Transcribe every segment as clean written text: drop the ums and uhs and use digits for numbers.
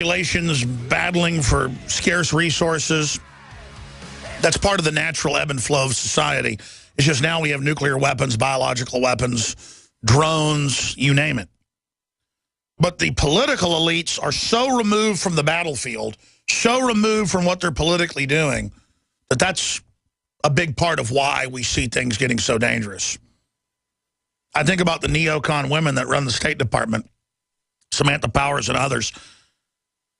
Populations battling for scarce resources. That's part of the natural ebb and flow of society. It's just now we have nuclear weapons, biological weapons, drones, you name it. But the political elites are so removed from the battlefield, so removed from what they're politically doing, that that's a big part of why we see things getting so dangerous. I think about the neocon women that run the State Department, Samantha Powers and others.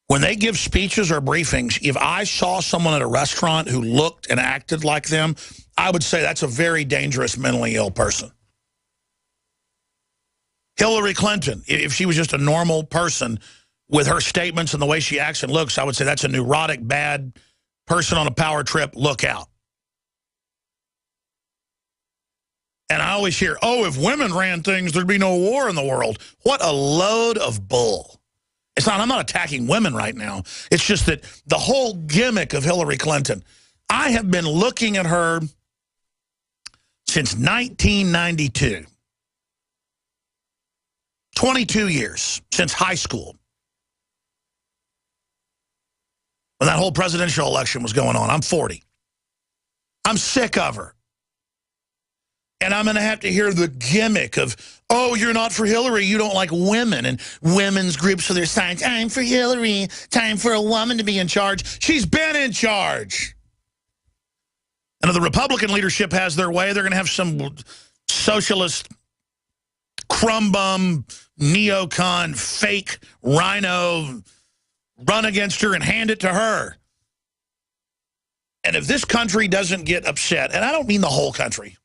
When they give speeches or briefings, if I saw someone at a restaurant who looked and acted like them, I would say that's a very dangerous mentally ill person. Hillary Clinton, if she was just a normal person with her statements and the way she acts and looks, I would say that's a neurotic, bad person on a power trip. Look out. And I always hear, oh, if women ran things, there'd be no war in the world. What a load of bull. It's not, I'm not attacking women right now. It's just that the whole gimmick of Hillary Clinton, I have been looking at her since 1992. 22 years since high school. When that whole presidential election was going on. I'm 40. I'm sick of her. And I'm going to have to hear the gimmick of, oh, you're not for Hillary, you don't like women, and women's groups for their signs. I'm for Hillary, time for a woman to be in charge. She's been in charge. And if the Republican leadership has their way, they're going to have some socialist, crumb bum, neocon, fake rhino run against her and hand it to her. And if this country doesn't get upset, and I don't mean the whole country,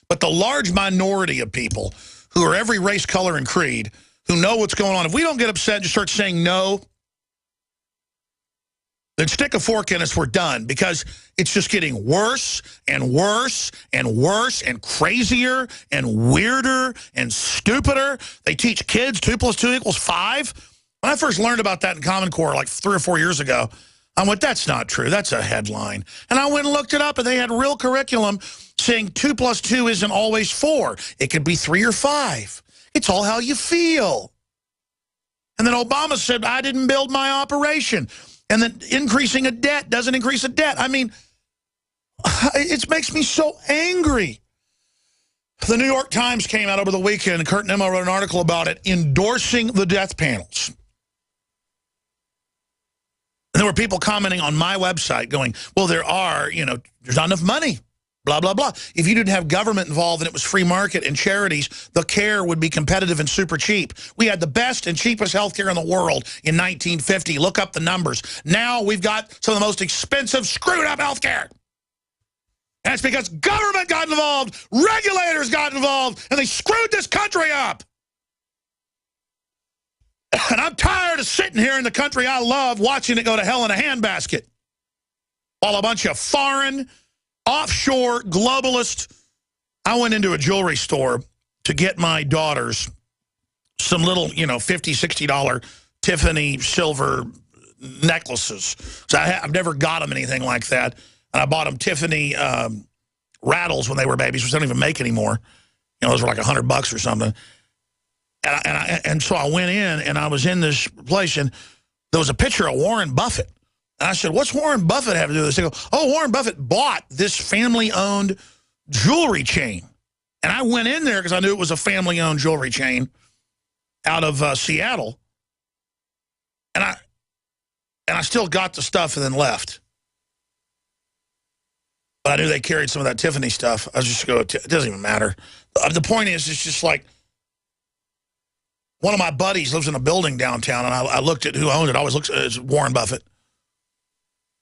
but the large minority of people who are every race, color, and creed, who know what's going on, if we don't get upset and just start saying no, then stick a fork in us, we're done. Because it's just getting worse and worse and worse and crazier and weirder and stupider. They teach kids 2 + 2 = 5. When I first learned about that in Common Core like 3 or 4 years ago, I went, that's not true. That's a headline. And I went and looked it up, and they had real curriculum saying 2 + 2 isn't always 4. It could be 3 or 5. It's all how you feel. And then Obama said, I didn't build my operation. And then increasing a debt doesn't increase a debt. I mean, it makes me so angry. The New York Times came out over the weekend, and Kurt Nimmo wrote an article about it, endorsing the death panels. And there were people commenting on my website going, well, there's not enough money, blah, blah, blah. If you didn't have government involved and it was free market and charities, the care would be competitive and super cheap. We had the best and cheapest health care in the world in 1950. Look up the numbers. Now we've got some of the most expensive, screwed up health care. And it's because government got involved, regulators got involved, and they screwed this country up. And I'm tired of sitting here in the country I love watching it go to hell in a handbasket. While a bunch of foreign, offshore, globalist. I went into a jewelry store to get my daughters some little, $50, $60 Tiffany silver necklaces. So I've never got them anything like that. And I bought them Tiffany rattles when they were babies, which they don't even make anymore. Those were like $100 or something. And so I went in, and I was in this place, and there was a picture of Warren Buffett. And I said, what's Warren Buffett have to do with this? They go, oh, Warren Buffett bought this family-owned jewelry chain. And I went in there because I knew it was a family-owned jewelry chain out of Seattle. And I still got the stuff and then left. But I knew they carried some of that Tiffany stuff. I was just going, it doesn't even matter. The point is, it's just like, one of my buddies lives in a building downtown, and I looked at who owned it. I always looked at Warren Buffett.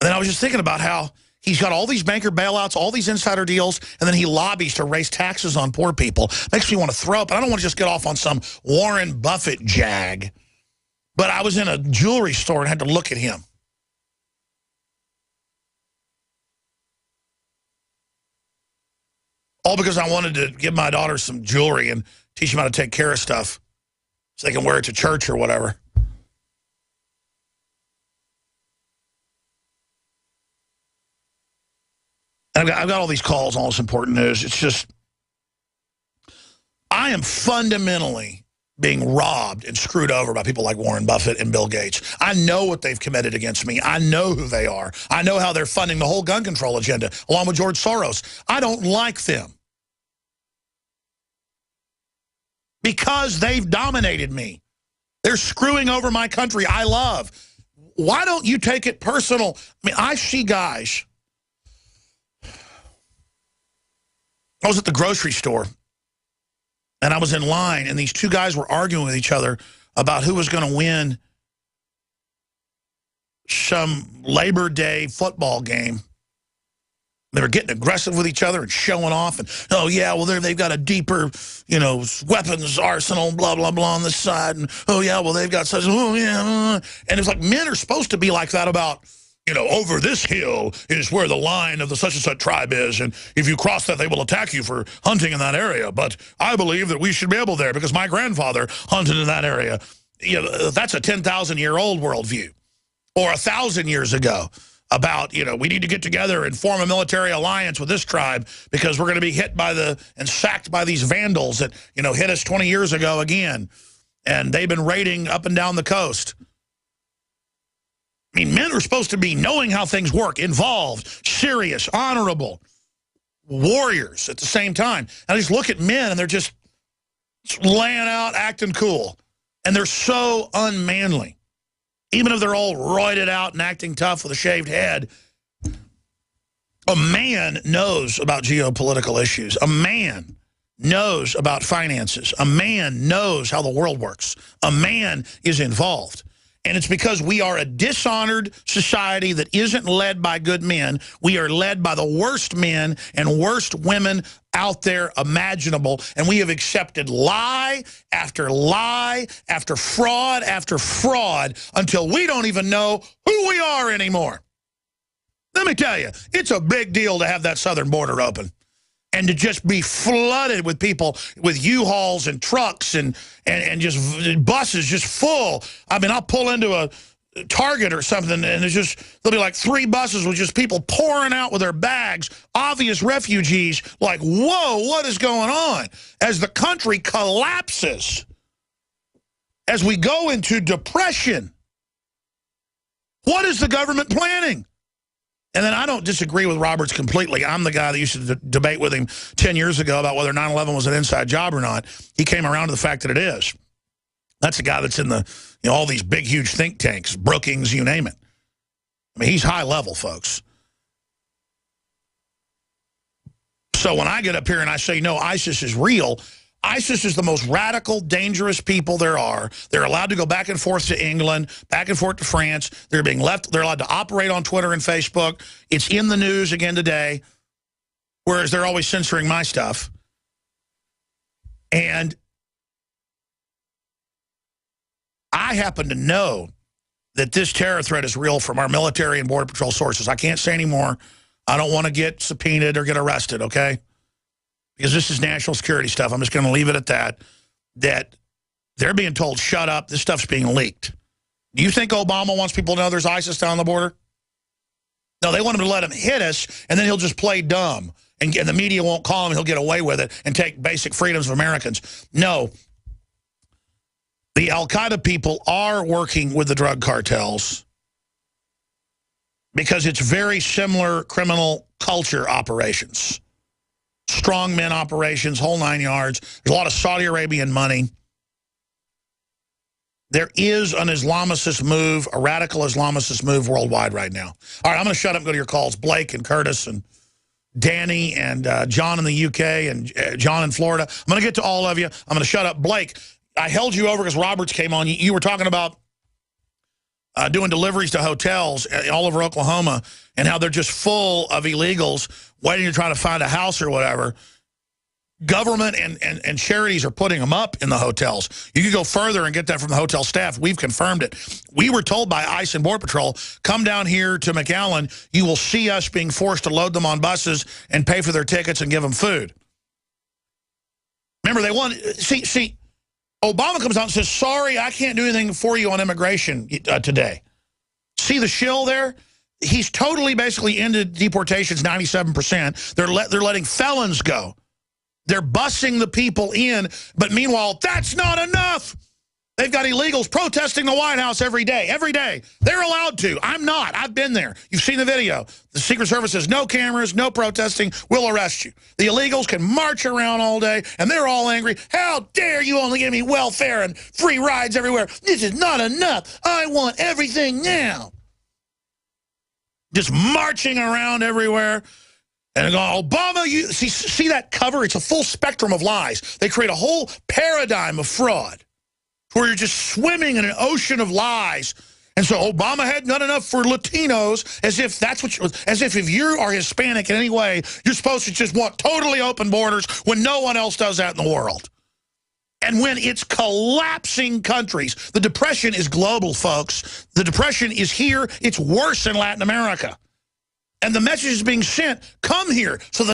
And then I was just thinking about how he's got all these banker bailouts, all these insider deals, and then he lobbies to raise taxes on poor people. Makes me want to throw up. I don't want to just get off on some Warren Buffett jag. But I was in a jewelry store and had to look at him. All because I wanted to give my daughter some jewelry and teach them how to take care of stuff so they can wear it to church or whatever. I've got all these calls, all this important news. It's just, I am fundamentally being robbed and screwed over by people like Warren Buffett and Bill Gates. I know what they've committed against me. I know who they are. I know how they're funding the whole gun control agenda, along with George Soros. I don't like them because they've dominated me. They're screwing over my country I love. Why don't you take it personal? I mean, I see guys. I was at the grocery store, and I was in line, and these two guys were arguing with each other about who was going to win some Labor Day football game. They were getting aggressive with each other and showing off. And, oh, yeah, well, they've got a deeper, weapons arsenal, blah, blah, blah on this side. And, oh, yeah, well, they've got such, oh, yeah. And it's like men are supposed to be like that about, over this hill is where the line of the such-and-such tribe is, and if you cross that, they will attack you for hunting in that area. But I believe that we should be able there because my grandfather hunted in that area. That's a 10,000-year-old worldview. Or 1,000 years ago about, we need to get together and form a military alliance with this tribe because we're going to be hit by and sacked by these vandals that, hit us 20 years ago again. And they've been raiding up and down the coast. I mean, men are supposed to be knowing how things work, involved, serious, honorable, warriors at the same time. And I just look at men, and they're just laying out, acting cool. And they're so unmanly. Even if they're all roided out and acting tough with a shaved head, a man knows about geopolitical issues. A man knows about finances. A man knows how the world works. A man is involved. And it's because we are a dishonored society that isn't led by good men. We are led by the worst men and worst women out there imaginable. And we have accepted lie after fraud after fraud until we don't even know who we are anymore. Let me tell you, it's a big deal to have that southern border open. And to just be flooded with people with U-Hauls and trucks and just buses just full. I mean, I'll pull into a Target or something, and there'll be like 3 buses with just people pouring out with their bags, obvious refugees, like, whoa, what is going on? As the country collapses, as we go into depression, what is the government planning? And then I don't disagree with Roberts completely. I'm the guy that used to debate with him 10 years ago about whether 9/11 was an inside job or not. He came around to the fact that it is. That's the guy that's in all these big, huge think tanks, Brookings, you name it. I mean, he's high level, folks. So when I get up here and I say, no, ISIS is real, ISIS is the most radical, dangerous people there are. They're allowed to go back and forth to England, back and forth to France. They're being left. They're allowed to operate on Twitter and Facebook. It's in the news again today, whereas they're always censoring my stuff. And I happen to know that this terror threat is real from our military and Border Patrol sources. I can't say anymore. I don't want to get subpoenaed or get arrested, okay? Because this is national security stuff. I'm just going to leave it at that they're being told, shut up, this stuff's being leaked. Do you think Obama wants people to know there's ISIS down the border? No, they want him to let him hit us, and then he'll just play dumb. And the media won't call him, he'll get away with it and take basic freedoms of Americans. No. The al-Qaeda people are working with the drug cartels because it's very similar criminal culture operations. Strongmen operations, whole 9 yards. There's a lot of Saudi Arabian money. There is an Islamicist move, a radical Islamicist move worldwide right now. All right, I'm going to shut up and go to your calls. Blake and Curtis and Danny and John in the UK and John in Florida. I'm going to get to all of you. I'm going to shut up. Blake, I held you over because Roberts came on. You were talking about doing deliveries to hotels all over Oklahoma and how they're just full of illegals waiting to try to find a house or whatever. Government and charities are putting them up in the hotels. You could go further and get that from the hotel staff. We've confirmed it. We were told by ICE and Border Patrol, come down here to McAllen. You will see us being forced to load them on buses and pay for their tickets and give them food. Remember, they want... See, Obama comes out and says, sorry, I can't do anything for you on immigration today. See the shill there? He's totally basically ended deportations 97%. They're letting felons go. They're busing the people in, but meanwhile, that's not enough. They've got illegals protesting the White House every day. Every day. They're allowed to. I'm not. I've been there. You've seen the video. The Secret Service says, no cameras, no protesting. We'll arrest you. The illegals can march around all day, and they're all angry. How dare you only give me welfare and free rides everywhere? This is not enough. I want everything now. Just marching around everywhere. And Obama, you see that cover? It's a full spectrum of lies. They create a whole paradigm of fraud, where you're just swimming in an ocean of lies. And so Obama had not enough for Latinos, as if that's what as if you are Hispanic in any way, you're supposed to just want totally open borders when no one else does that in the world. And when it's collapsing countries, the depression is global, folks. The depression is here. It's worse in Latin America. And the message is being sent, come here. So the